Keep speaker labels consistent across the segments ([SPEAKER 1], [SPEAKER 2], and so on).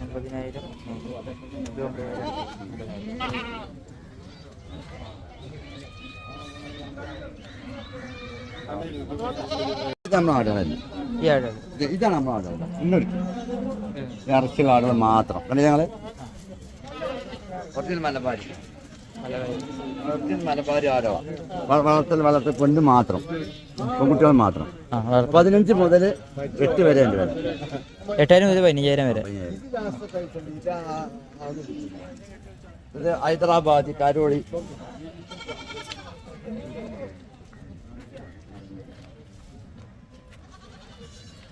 [SPEAKER 1] 50,000
[SPEAKER 2] നമ്മുടെ ആടുകളല്ല, ഇതാണ് നമ്മുടെ ആടുകൾ. ഇറച്ചിയുള്ള ആടുകൾ മാത്രം. കണ്ടു ഞങ്ങൾ ഒറിജിനൽ മലബാരി ആടോ വളർത്തൽ പെണ്ണ് മാത്രം, പെൺകുട്ടികൾ മാത്രം. 15 മുതൽ 8 വരെ ഉണ്ട്.
[SPEAKER 1] 8,000 മുതൽ 15,000 വരെ.
[SPEAKER 2] ഇത് ഹൈദരാബാദ് കരോളി.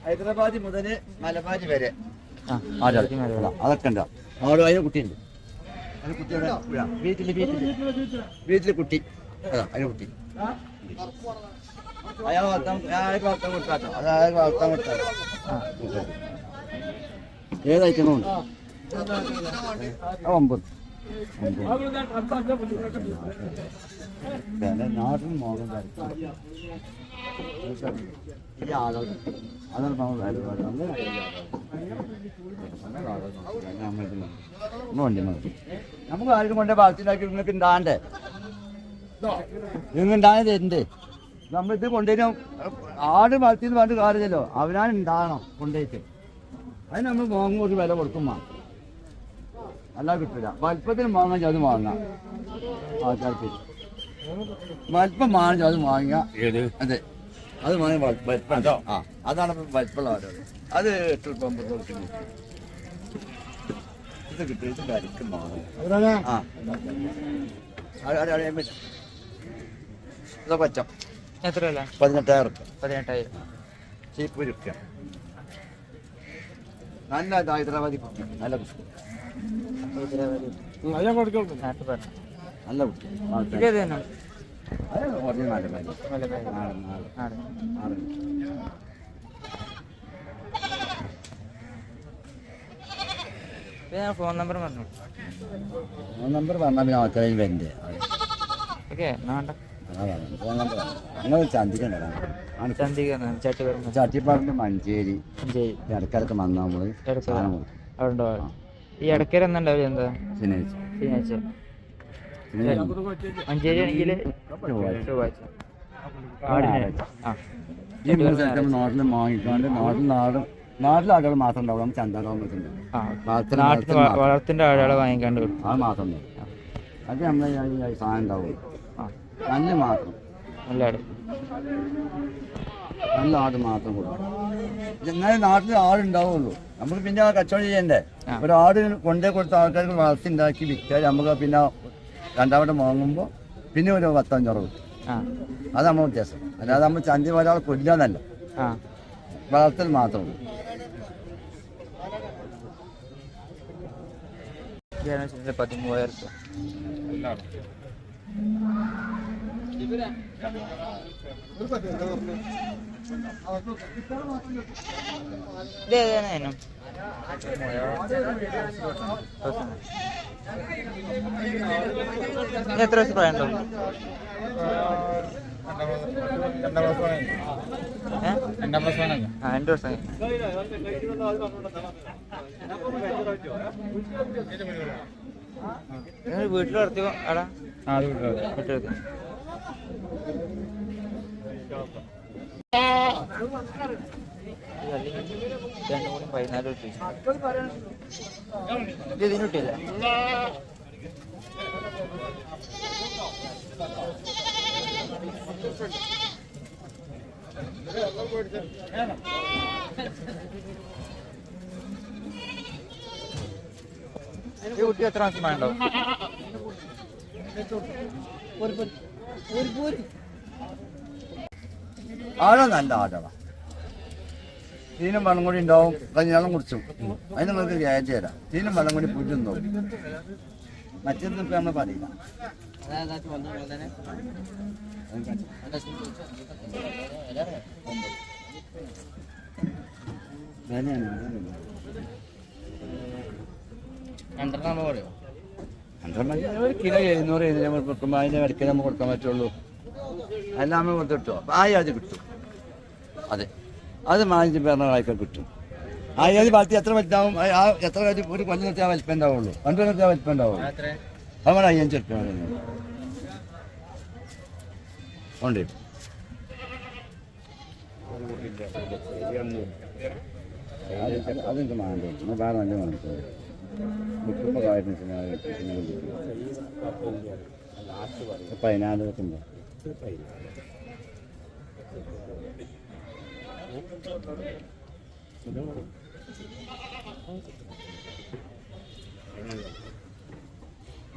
[SPEAKER 2] ഹൈദരാബാദ് മുതൽ മലബാരി വരെ അതൊക്കെ ഉണ്ടാവും. അവിടെ അതിന് കുട്ടിയുണ്ട്. വീട്ടില് കുട്ടി അതാ അതിന് കുട്ടി. അയാൾ വളർത്താൻ കൊടുത്താട്ടോ, അയാൾ വളർത്താൻ കൊടുത്താട്ടോ. ഏത് ഐറ്റങ്ങളുണ്ട്? 9. നാട്ടിൽ മോഹൻ ഈ ആളുകൾ അതാണ് വണ്ടി നമുക്ക് ആരും കൊണ്ടേ വളർത്തിണ്ടാക്കി നിങ്ങൾക്ക് ഉണ്ടാകണ്ടേ, നിങ്ങൾ ഉണ്ടാകാൻ തരണ്ടേ. നമ്മളിത് കൊണ്ടുവരും. ആട് വളർത്തിന്ന് പറഞ്ഞിട്ട് കാര്യമല്ലോ, അവനാണ് ഉണ്ടാകണം കൊണ്ടുപോയിട്ട്. അതിന് നമ്മൾ വാങ്ങുമ്പോൾ ഒരു വില കൊടുക്കും വേണം, അല്ല കിട്ടില്ല. വലിപ്പത്തിന് വാങ്ങാൻ അത് വാങ്ങാം. ആൾക്കാർക്ക് വലിപ്പം വാങ്ങിച്ചാൽ അത് വാങ്ങുക. അതെ, അത് വാങ്ങി വലിപ്പം. ആ, അതാണ് വലിപ്പമുള്ള ആടുകൾ. അത് 8 രൂപ 9 രൂപ ഇത് കിട്ടും. ഇത് കരിക്കും വാങ്ങും. ആ ഇതാ പച്ചം.
[SPEAKER 1] എത്ര വില?
[SPEAKER 2] 18,000.
[SPEAKER 1] 18,000
[SPEAKER 2] ചീപ്പ് രൂപ. നല്ല ഹൈദരാബാദി കുട്ടി, നല്ല കുട്ടി, നല്ല കുട്ടി.
[SPEAKER 1] ഫോൺ നമ്പർ പറഞ്ഞു.
[SPEAKER 2] ഫോൺ നമ്പർ പറഞ്ഞാൽ പിന്നെ ആൾക്കാരും വരണ്ടേ. ഫോൺ നമ്പർ നിങ്ങൾ ചട്ടിപ്പാറിന്റെ മഞ്ചേരി ഇടക്കാലത്ത് വന്നാൽ നമ്മള്
[SPEAKER 1] ഈ ഇടക്കര എന്താ ശനിയാഴ്ച മഞ്ചേരി ആണെങ്കിൽ ചൊവ്വാഴ്ച.
[SPEAKER 2] നാട്ടിൽ വാങ്ങിക്കാണ്ട് നാട്ടിലെ ആളുകൾ മാത്രം ഉണ്ടാവും. ചന്താകുമ്പോഴത്തേക്ക്
[SPEAKER 1] വളർത്തിന്റെ ആളുകളെ വാങ്ങിക്കാണ്ട്
[SPEAKER 2] അത് മാത്രം അത് നമ്മളെ സാധനം ഉണ്ടാവും. നല്ല മാത്രം നല്ല ആട് മാത്രം കൊടുക്കും. എന്നാലും നാട്ടിൽ ആടുണ്ടാവുള്ളൂ. നമുക്ക് പിന്നെ ആ കച്ചവടം ചെയ്യണ്ടേ. ഒരാട് കൊണ്ടേ കൊടുത്ത ആൾക്കാർക്ക് വളർത്തി ഉണ്ടാക്കി വിൽക്കാൻ നമുക്ക് പിന്നെ രണ്ടാമത്തെ വാങ്ങുമ്പോൾ പിന്നെ ഒരു 15 രൂപ കിട്ടും. അത് നമ്മൾ വ്യത്യാസം. അല്ലാതെ നമ്മൾ ചന്തി ഒരാൾ കൊല്ലാന്നല്ല, വളർത്തൽ മാത്രമേ ഉള്ളൂ.
[SPEAKER 1] 13,000. എത്ര ദിവസം പ്രായമുണ്ടോ? 2 വർഷം. വീട്ടിൽ വളർത്തിയോ ആടാ? വീട്ടിൽ രണ്ടും കൂടി 14 ഇതിന് കിട്ടില്ല. ഈ കുട്ടി എത്ര മാസമായുണ്ടോ?
[SPEAKER 2] ആടാ നല്ല ആടാണ്. തീനും വെള്ളം കൂടി ഉണ്ടാവും. കഞ്ഞാളം കുടിച്ചും അതിന് നമുക്ക് ഗ്യാരണ്ടി തരാം. തീനും വെള്ളം കൂടി പുല്ലും നോക്കും. മറ്റൊന്നും ഇപ്പം നമ്മൾ പറയില്ല. ഒരു കിലോ 700 കൊടുക്കുമ്പോൾ അതിൻ്റെ ഇടയ്ക്ക് നമ്മൾ കൊടുക്കാൻ പറ്റുള്ളൂ. എല്ലാം നമ്മൾ കൊടുത്തിട്ടോ ആ അത് കിട്ടും. അതെ, അത് 15 പേരുടെ കായ്ക്ക കിട്ടും. ആയിരം വളർത്തി എത്ര വലുതാവും ആ എത്ര ഒരു കൊല്ലം നിർത്തിയാൽ വലിപ്പം ഉണ്ടാവുള്ളൂ 2 കൊല്ലം നിർത്തിയാൽ വലിപ്പം ഉണ്ടാവുള്ളൂ അതുകൊണ്ട് 5 ഉറുപ്പ്യ ഉണ്ട് അതെനിക്ക് മാണ്ടോ വേറെ നല്ല മാനത്തോ മുപ്പ കാര്യം 14 ഉണ്ടോ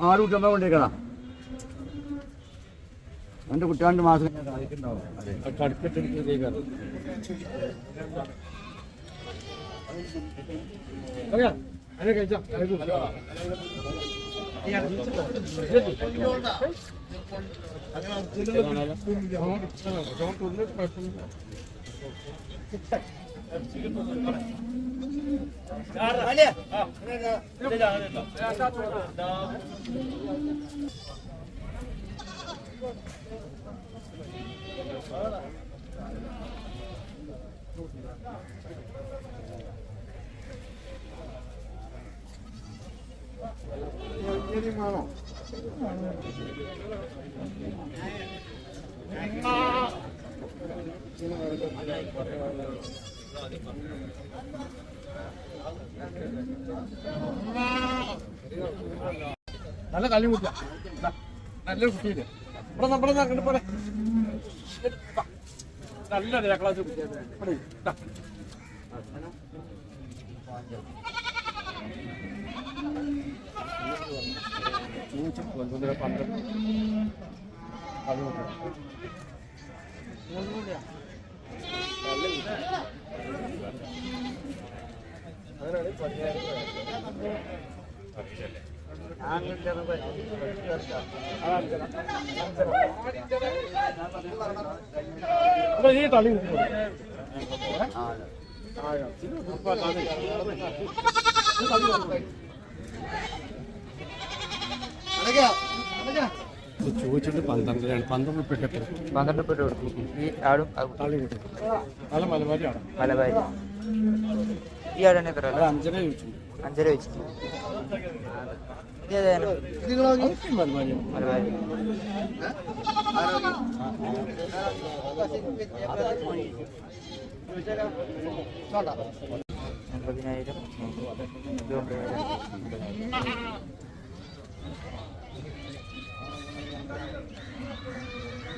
[SPEAKER 2] ആറ് കുട്ടിയമ്മ കൊണ്ടിരിക്കണം എൻ്റെ കുട്ടി 2 മാസം
[SPEAKER 3] നല്ല കളി കുട്ടിയ നല്ലൊരു കുട്ടിയില്ലേ ഇവിടെ നമ്മുടെ അങ്ങനെ പോലെ നല്ല ക്ലാസ് ഈ തള്ളി ചോദിച്ചിട്ട് 12
[SPEAKER 1] ഉറുപ്പിക കൊടുക്കും ഈ ആടും
[SPEAKER 3] തള്ളി കിട്ടും നല്ല മലബാരിയാണ്
[SPEAKER 1] മലബാരി ഈ ആടാണ് എത്ര
[SPEAKER 3] 5 ചോദിച്ചു
[SPEAKER 1] 5.5 വെച്ചിട്ട് ഇതേതാണ്
[SPEAKER 3] മലബാരി
[SPEAKER 1] മലബാരി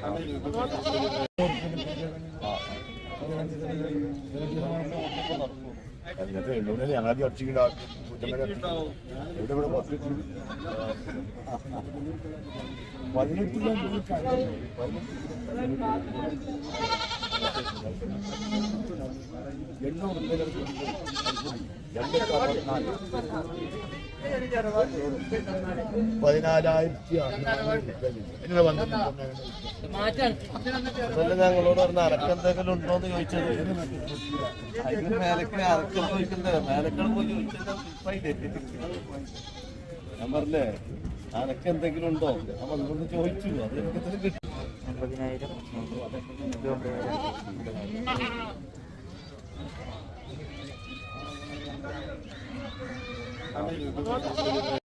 [SPEAKER 1] $50,000
[SPEAKER 4] ഞങ്ങൾ ഒറ്റയ്ക്കുണ്ടാവും ഞങ്ങളോട് പറഞ്ഞ അറക്കെന്തെങ്കിലും ഉണ്ടോന്ന് ചോദിച്ചത് മേലക്ക് അറക്കം ചോദിക്കണ്ടേ മേലക്കൾ പോയി ചോദിച്ചത് ഞാൻ പറഞ്ഞേ അനക്കെന്തെങ്കിലും ഉണ്ടോ അപ്പൊ അതുകൊണ്ട് ചോദിച്ചു അത് എനിക്ക് കിട്ടും
[SPEAKER 1] $50,000